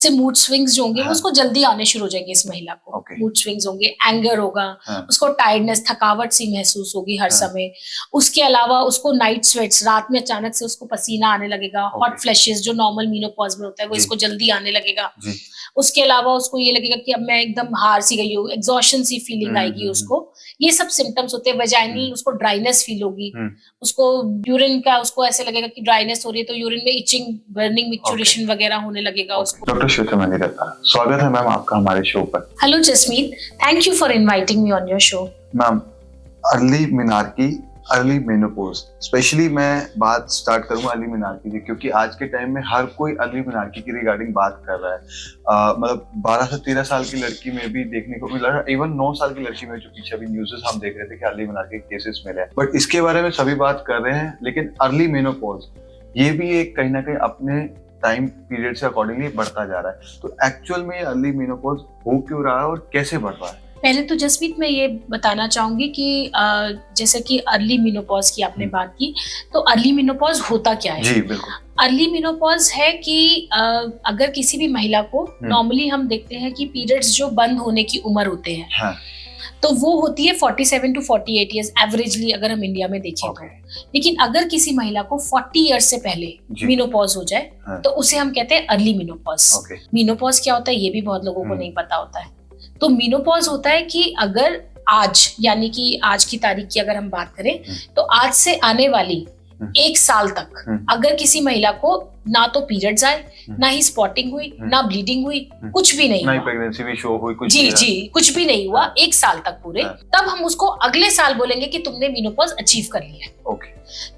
से mood swings जो होंगे वो हाँ। उसको जल्दी आने शुरू हो जाएंगे इस महिला को। ओके। मूड स्विंग्स होंगे, एंगर होगा, हाँ। उसको टायर्डनेस, थकावट सी महसूस होगी हर हाँ। समय। उसके अलावा उसको नाइट स्वेट्स, रात में अचानक से उसको पसीना आने लगेगा। Hot okay. फ्लैशेस जो नॉर्मल मेनोपॉज में होता है वो जी। इसको जल्दी आने लगेगा। जी। उसके अलावा उसको ये लगेगा कि अब मैं एकदम हार सी गई हूँ, एग्जॉशन सी फीलिंग हुँ, आएगी हुँ, हुँ। उसको। ये सब सिम्पटम्स होते हैं। वेजाइनल हुँ। उसको ड्राइनेस फील होगी। हुँ। उसको यूरिन का उसको ऐसे लगेगा कि ड्राइनेस हो रही है, तो यूरिन में इचिंग, बर्निंग, ओके। मिक्चुरेशन वगैरह होने लगेगा उसको। डॉक्टर श्वेता मेहता, स्वागत है मैम आपका हमारे शो पर। Hello Jasmeet, thank you for inviting me on your show. Ma'am, early menarche, early menopause, specially मैं बात स्टार्ट करूंगा अर्ली मेनार्की की, क्योंकि आज के टाइम में हर कोई अर्ली मेनार्की की रिगार्डिंग बात कर रहा है। मतलब 12 से 13 साल की लड़की में भी देखने को मिला है, इवन 9 साल की लड़की में, जो पीछे अभी न्यूज़ेस हम देख रहे थे कि अर्ली मेनार्की के केसेस मिले हैं, बट इसके बारे में सभी बात कर रहे हैं। लेकिन अर्ली मेनोपॉज ये भी एक कहीं ना कहीं अपने टाइम पीरियड से अकॉर्डिंगली बढ़ता जा रहा है। तो एक्चुअल में अर्ली मेनोपॉज हो क्यों रहा है और कैसे बढ़ रहा है? पहले तो जसमीत मैं ये बताना चाहूंगी कि जैसे कि अर्ली मेनोपॉज की आपने बात की, तो अर्ली मेनोपॉज होता क्या है? जी बिल्कुल। अर्ली मेनोपॉज है कि अगर किसी भी महिला को, नॉर्मली हम देखते हैं कि पीरियड्स जो बंद होने की उम्र होते हैं, हाँ। तो वो होती है 47 टू 48 ईयर्स एवरेजली, अगर हम इंडिया में देखें तो। लेकिन अगर किसी महिला को 40 ईयर्स से पहले मेनोपॉज हो जाए, हाँ। तो उसे हम कहते हैं अर्ली मेनोपॉज। मेनोपॉज क्या होता है ये भी बहुत लोगों को नहीं पता होता है। तो मेनोपॉज होता है कि अगर आज, यानी कि आज की तारीख की अगर हम बात करें, तो आज से आने वाली 1 साल तक अगर किसी महिला को ना तो पीरियड्स आए, ना ही स्पॉटिंग हुई, ना ब्लीडिंग हुई, कुछ भी नहीं हुआ, प्रेगनेंसी भी शो हुई, कुछ जी कुछ भी नहीं हुआ 1 साल तक पूरे, तब हम उसको अगले साल बोलेंगे कि तुमने मेनोपॉज अचीव कर लिया। ओके।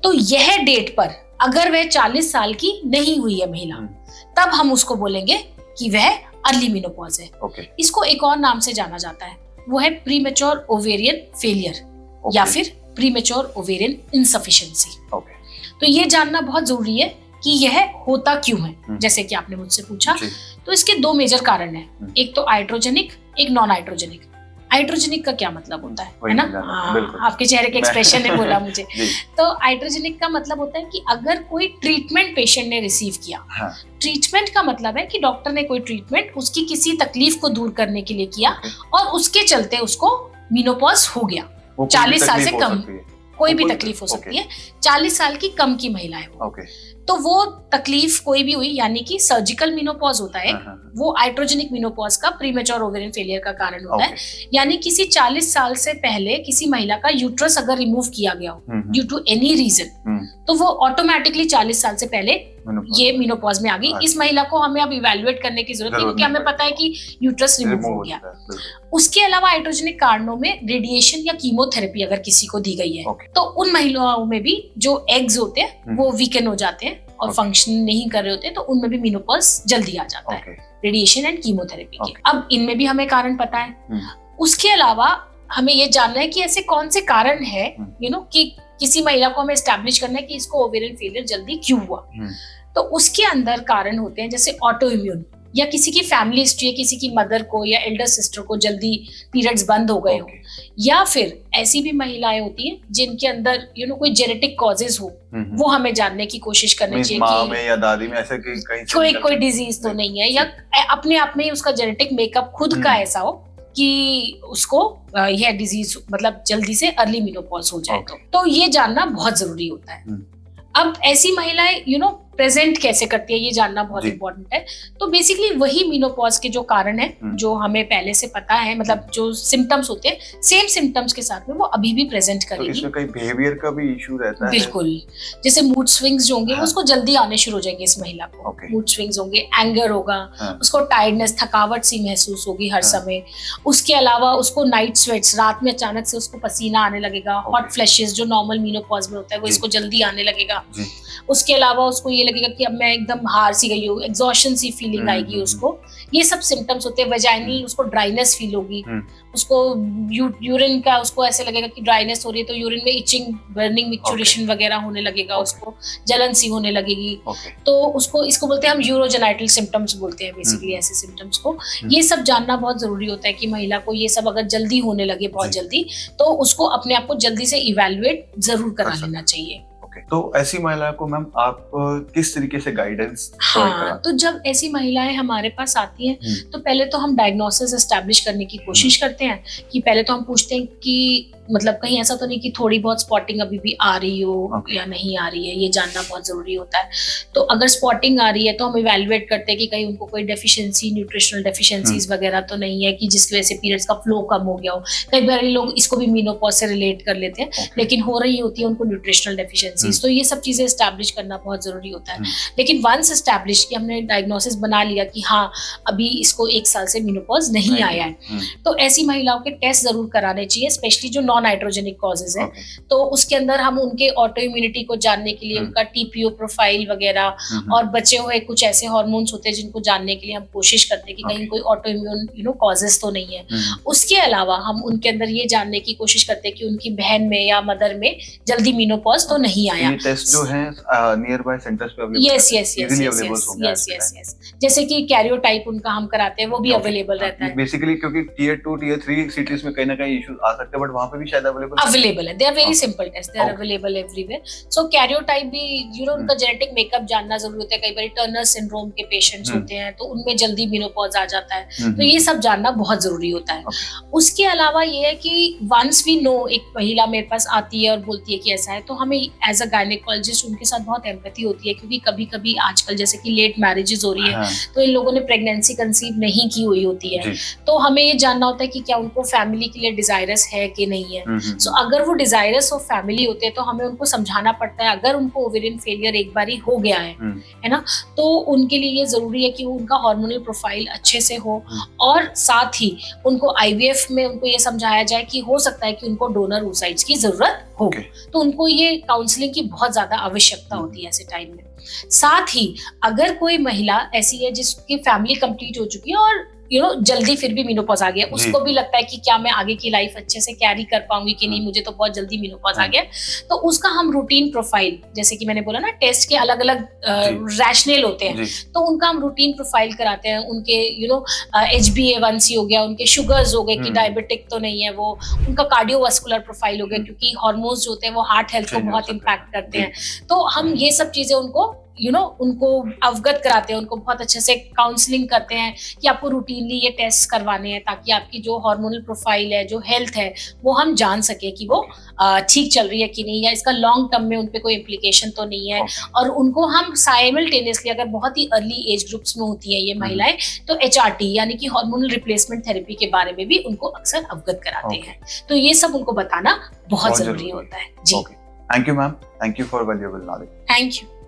तो यह डेट पर अगर वह 40 साल की नहीं हुई है महिला, तब हम उसको बोलेंगे कि वह अर्ली मेनोपॉज है। इसको एक और नाम से जाना जाता है, वो है प्रीमेच्योर ओवेरियन फेलियर या फिर प्रीमेच्योर ओवेरियन इनसफिशिएंसी। तो ये जानना बहुत जरूरी है कि यह होता क्यों है। जैसे कि आपने मुझसे पूछा, तो इसके 2 मेजर कारण हैं, एक तो आइट्रोजेनिक, एक नॉन आइट्रोजेनिक। आइट्रोजेनिक का क्या मतलब होता है ना? आपके चेहरे के एक्सप्रेशन ने बोला मुझे। तो आइट्रोजेनिक का मतलब होता है कि अगर कोई ट्रीटमेंट पेशेंट ने रिसीव किया, ट्रीटमेंट का मतलब है कि डॉक्टर ने कोई ट्रीटमेंट उसकी किसी तकलीफ को दूर करने के लिए किया और उसके चलते उसको मेनोपॉज हो गया। 40 साल से कम कोई भी तकलीफ हो सकती है, 40 साल की कम की महिला है वो। तो वो तकलीफ कोई भी हुई, यानी कि सर्जिकल मेनोपॉज होता है, वो आइट्रोजेनिक मेनोपॉज का प्रीमेच्योर ओवेरियन फेलियर का कारण होता है। यानी किसी 40 साल से पहले किसी महिला का यूट्रस अगर रिमूव किया गया हो ड्यू टू एनी रीजन, तो वो ऑटोमेटिकली 40 साल से पहले ये मेनोपॉज में आ गई। इस महिला को हमें अब इवैल्यूएट करने की जरूरत नहीं, क्योंकि हमें पता है कि यूट्रस रिमूव हो गया। उसके अलावा आइट्रोजेनिक कारणों में रेडिएशन या कीमोथेरेपी अगर किसी को दी गई है, तो उन महिलाओं में भी जो एग्स होते हैं वो वीकन हो जाते हैं और फंक्शन नहीं कर रहे होते, तो उनमें भी मेनोपॉज जल्दी आ जाता है, रेडिएशन एंड कीमोथेरेपी के। अब इनमें भी हमें कारण पता है। उसके अलावा हमें ये जानना है कि ऐसे कौन से कारण है, कि किसी महिला को हमें एस्टैब्लिश करना है कि इसको ओवेरियन फेलियर जल्दी क्यों हुआ। तो उसके अंदर कारण होते हैं जैसे ऑटो इम्यून, या किसी की फैमिली हिस्ट्री है, किसी की मदर को या एल्डर सिस्टर को जल्दी पीरियड्स बंद हो गए हो, या फिर ऐसी भी महिलाएं होती हैं जिनके अंदर कोई जेनेटिक कॉजेज हो, वो हमें जानने की कोशिश करनी चाहिए माँ में या दादी में ऐसे कोई डिजीज तो नहीं है, या अपने आप में उसका जेनेटिक मेकअप खुद का ऐसा हो कि उसको यह डिजीज मतलब जल्दी से अर्ली मेनोपॉज हो जाए। तो ये जानना बहुत जरूरी होता है। अब ऐसी महिलाएं प्रेजेंट कैसे करती है ये जानना बहुत इंपॉर्टेंट है। तो बेसिकली वही मेनोपॉज के जो कारण है, जो हमें पहले से पता है, मतलब जो सिम्टम्स होते हैं, सेम सिम्टम्स के साथ में वो अभी भी प्रेजेंट करेगी। तो इसमें कहीं बिहेवियर का भी इशू रहता है? बिल्कुल, जैसे मूड स्विंग्स जो होंगे वो उसको जल्दी आने शुरू हो जाएंगे इस महिला को। मूड स्विंग्स होंगे, एंगर होगा, उसको टायर्डनेस, थकावट सी महसूस होगी हर समय। उसके अलावा उसको नाइट स्वेट्स, रात में अचानक से उसको पसीना आने लगेगा। हॉट फ्लैशेस जो नॉर्मल मेनोपॉज में होता है वो इसको जल्दी आने लगेगा। उसके अलावा उसको ये लगेगा कि अब मैं एकदम हार सी गई हूँ, एग्जॉशन सी फीलिंग आएगी उसको। ये सब सिम्टम्स होते हैं। वेजाइनल उसको ड्राइनेस फील होगी, उसको यूरिन का उसको ऐसे लगेगा कि ड्राइनेस हो रही है, तो यूरिन में इचिंग, बर्निंग, मिक्चुरेशन वगैरह होने लगेगा, उसको जलन सी होने लगेगी। तो इसको बोलते हैं हम यूरोजेनाइटल सिम्टम्स बोलते हैं बेसिकली ऐसे सिम्टम्स को। ये सब जानना बहुत जरूरी होता है कि महिला को ये सब अगर जल्दी होने लगे बहुत जल्दी, तो उसको अपने आप को जल्दी से इवैल्यूएट जरूर करा लेना चाहिए। तो ऐसी महिला को मैम आप किस तरीके से गाइडेंस प्रोवाइड हाँ, कराते तो जब ऐसी महिलाएं हमारे पास आती हैं हैं? तो पहले तो हम डायग्नोसिस एस्टैब्लिश करने की कोशिश करते हैं कि पहले तो हम पूछते हैं कि मतलब कहीं ऐसा तो नहीं कि थोड़ी बहुत स्पॉटिंग अभी भी आ रही हो Okay. या नहीं आ रही है, ये जानना बहुत जरूरी होता है। तो अगर स्पॉटिंग आ रही है तो हम इवेलुएट करते हैं कि कहीं उनको कोई डेफिशिएंसी, न्यूट्रिशनल डेफिशिएंसीज वगैरह तो नहीं है कि जिसकी वजह से पीरियड्स का फ्लो कम हो गया हो। कई बार लोग इसको भी मेनोपॉज से रिलेट कर लेते हैं, Okay. लेकिन हो रही होती है उनको न्यूट्रिशनल डेफिशिएंसीज। तो ये सब चीजें एस्टैब्लिश करना बहुत जरूरी होता है। लेकिन वंस एस्टैब्लिश कि हमने डायग्नोसिस बना लिया कि हाँ अभी इसको 1 साल से मेनोपॉज नहीं आया है, तो ऐसी महिलाओं के टेस्ट जरूर कराने चाहिए, स्पेशली जो नॉन नाइट्रोजेनिक कॉजेज है। तो उसके अंदर हम उनके ऑटो इम्यूनिटी को जानने के लिए उनका टीपीओ प्रोफाइल वगैरह और बचे हुए कुछ ऐसे हार्मोन्स होते हैं जिनको जानने के लिए हम कोशिश करते हैं कि कहीं कोई ऑटो इम्यून कॉजेज तो नहीं है। उसके अलावा हम उनके अंदर ये जानने की कोशिश करते हैं कि उनकी बहन में या मदर में जल्दी मेनोपॉज तो नहीं आया। ये टेस्ट जो है नियर बाय सेंटर्स पे available yes yes yes yes yes yes, जैसे कि कैरियोटाइप उनका हम कराते हैं, वो भी अवेलेबल रहता है बेसिकली, क्योंकि टियर 2 टियर 3 सिटीज में कहीं ना कहीं इश्यूज आ सकते हैं, बट वहां पे भी शायद अवेलेबल है। They are very simple test, they are available everywhere. So karyotype भी उनका जेनेटिक मेकअप जानना जरूरी होता है। कई बार टर्नर सिंड्रोम के पेशेंट्स होते हैं तो उनमें जल्दी मेनोपॉज आ जाता है, तो ये सब जानना बहुत जरूरी होता है। उसके अलावा ये है कि वंस वी नो एक महिला मेरे पास आती है और बोलती है कि ऐसा है, तो हमें एज अ गायनेकोलॉजिस्ट उनके साथ बहुत एम्पैथी होती है, क्योंकि कभी कभी आजकल जैसे कि लेट मैरिजेस हो रही है, तो इन लोगों ने प्रेगनेंसी कंसीव नहीं की हुई होती है, तो हमें ये जानना होता है कि क्या उनको फैमिली के लिए डिजायरस है कि नहीं है। सो अगर वो डिजायरस ऑफ फैमिली होते हैं तो हमें उनको समझाना पड़ता है। अगर उनको ओवेरियन फेलियर एक बार ही हो गया है ना, तो उनके लिए ये जरूरी है कि उनका हार्मोनल प्रोफाइल अच्छे से हो, और साथ ही उनको आईवीएफ में उनको ये समझाया जाए कि हो सकता है कि उनको डोनर oocytes की जरूरत हो। तो उनको ये काउंसलिंग की बहुत ज्यादा आवश्यकता होती है ऐसे टाइम में। साथ ही अगर कोई महिला ऐसी है जिसकी फैमिली कंप्लीट हो चुकी है और जल्दी फिर भी मेनोपॉज आ गया, उसको भी लगता है कि क्या मैं आगे की लाइफ अच्छे से कैरी कर पाऊंगी कि नहीं, मुझे तो बहुत जल्दी मेनोपॉज आ गया, तो उसका हम रूटीन प्रोफाइल, जैसे कि मैंने बोला ना टेस्ट के अलग अलग रैशनल होते हैं, तो उनका हम रूटीन प्रोफाइल कराते हैं। उनके HbA1c हो गया, उनके शुगर्स हो गए कि डायबिटिक तो नहीं है वो, उनका कार्डियोवास्कुलर प्रोफाइल हो गया, क्योंकि हार्मोन्स जो होते हैं वो हार्ट हेल्थ को बहुत इम्पैक्ट करते हैं। तो हम ये सब चीजें उनको उनको अवगत कराते हैं, उनको बहुत अच्छे से काउंसलिंग करते हैं कि आपको रूटीनली ये टेस्ट करवाने हैं, ताकि आपकी जो हार्मोनल प्रोफाइल है, जो हेल्थ है, वो हम जान सके कि वो ठीक चल रही है कि नहीं, या इसका लॉन्ग टर्म में उनपे कोई इम्प्लीकेशन तो नहीं है। और उनको हम साइमल्टेनियसली, अगर बहुत ही अर्ली एज ग्रुप्स में होती है ये महिलाएं, तो HRT यानी कि हार्मोनल रिप्लेसमेंट थेरेपी के बारे में भी उनको अक्सर अवगत कराते हैं। तो ये सब उनको बताना बहुत जरूरी होता है। जी, thank you ma'am, thank you for valuable knowledge. Thank you.